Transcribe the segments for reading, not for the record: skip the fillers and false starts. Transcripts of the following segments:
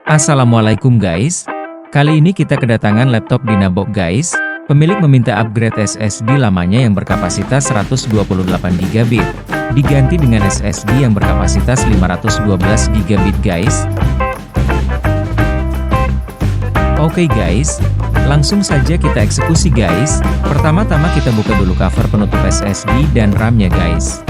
Assalamualaikum guys. Kali ini kita kedatangan laptop Dynavox guys. Pemilik meminta upgrade SSD lamanya yang berkapasitas 128 GB, diganti dengan SSD yang berkapasitas 512 GB guys. Oke guys, langsung saja kita eksekusi guys. Pertama-tama kita buka dulu cover penutup SSD dan RAM-nya guys.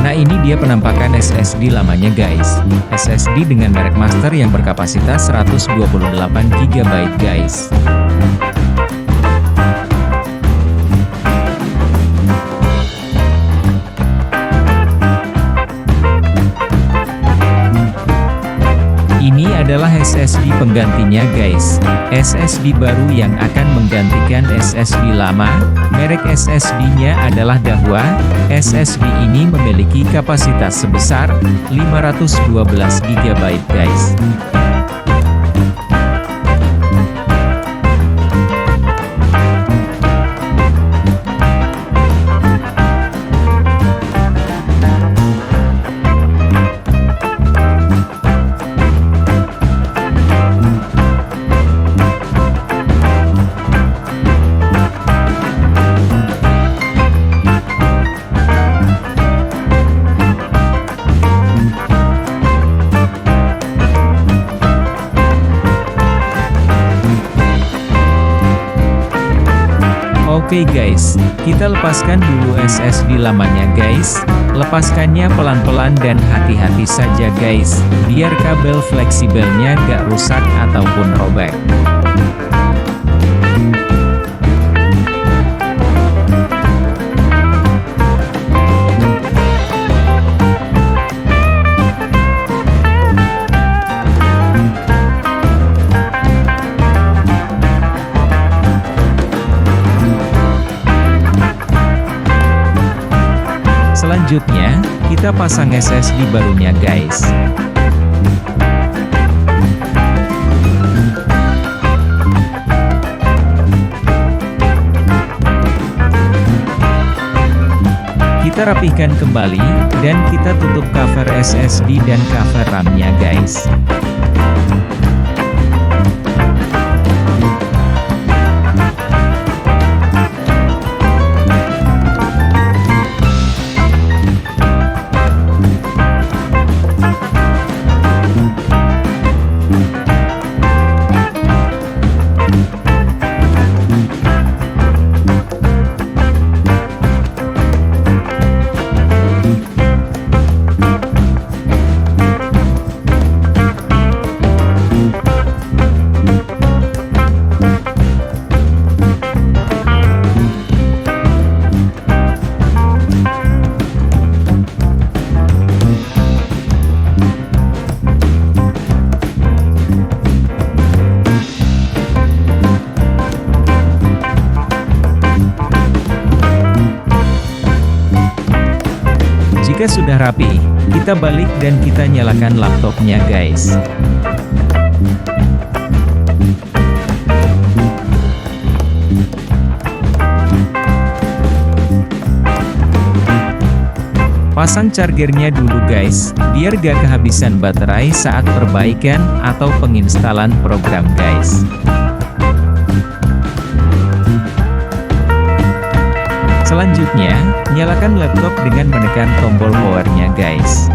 Nah ini dia penampakan SSD lamanya guys. SSD dengan merek master yang berkapasitas 128 GB guys. Ini adalah SSD penggantinya guys. SSD baru yang akan menggantikan SSD lama. Merek SSD-nya adalah Dahua. SSD ini memiliki kapasitas sebesar 512 GB guys. Oke guys, kita lepaskan dulu SSD lamanya guys. Lepaskannya pelan-pelan dan hati-hati saja guys, biar kabel fleksibelnya gak rusak ataupun robek. Selanjutnya, kita pasang SSD barunya guys. Kita rapihkan kembali, dan kita tutup cover SSD dan cover RAM-nya guys. Jika sudah rapi, kita balik dan kita nyalakan laptopnya guys. Pasang chargernya dulu guys, biar gak kehabisan baterai saat perbaikan atau penginstalan program guys. Selanjutnya, nyalakan laptop dengan menekan tombol powernya guys.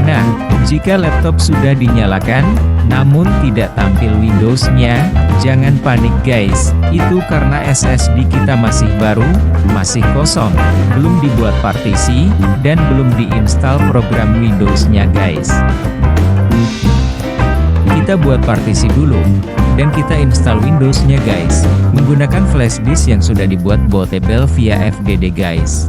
Nah, jika laptop sudah dinyalakan, namun tidak tampil Windows-nya, jangan panik guys, itu karena SSD kita masih baru, masih kosong, belum dibuat partisi, dan belum diinstal program Windows-nya guys. Kita buat partisi dulu, dan kita install Windows-nya guys, menggunakan flash disk yang sudah dibuat bootable via FDD guys.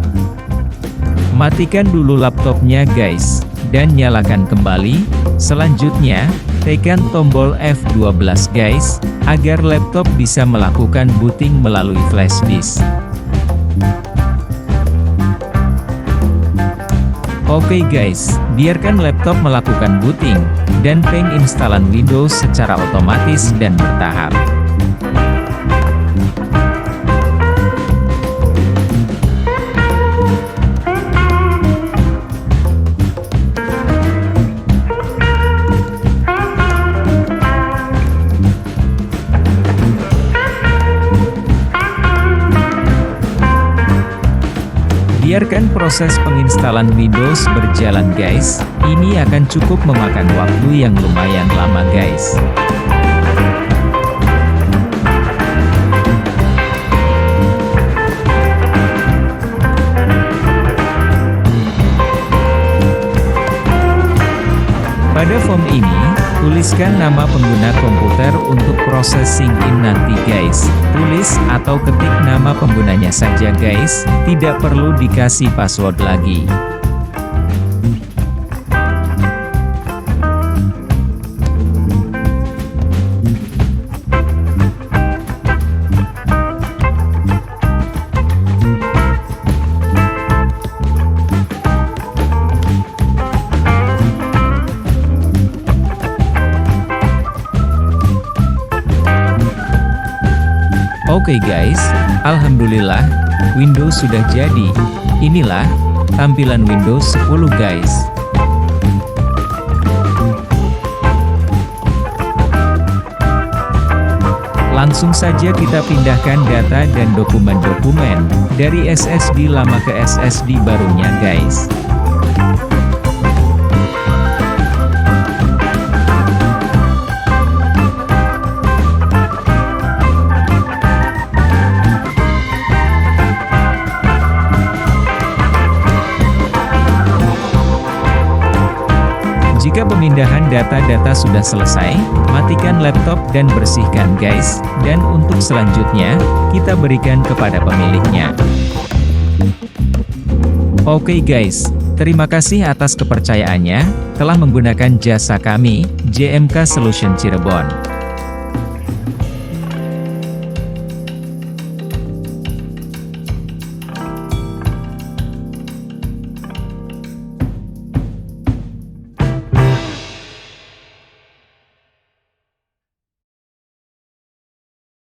Matikan dulu laptopnya guys, dan nyalakan kembali. Selanjutnya, tekan tombol F12 guys, agar laptop bisa melakukan booting melalui flash disk. Oke guys, biarkan laptop melakukan booting dan penginstalan Windows secara otomatis dan bertahap. Biarkan proses penginstalan Windows berjalan guys, ini akan cukup memakan waktu yang lumayan lama guys. Pada form ini, tuliskan nama pengguna komputer untuk proses sign in nanti guys. Tulis atau ketik nama penggunanya saja guys, tidak perlu dikasih password lagi. Oke guys, alhamdulillah, Windows sudah jadi. Inilah tampilan Windows 10 guys. Langsung saja kita pindahkan data dan dokumen-dokumen dari SSD lama ke SSD barunya guys. Jika pemindahan data-data sudah selesai, matikan laptop dan bersihkan guys, dan untuk selanjutnya, kita berikan kepada pemiliknya. Oke guys, terima kasih atas kepercayaannya, telah menggunakan jasa kami, JMK Solution Cirebon.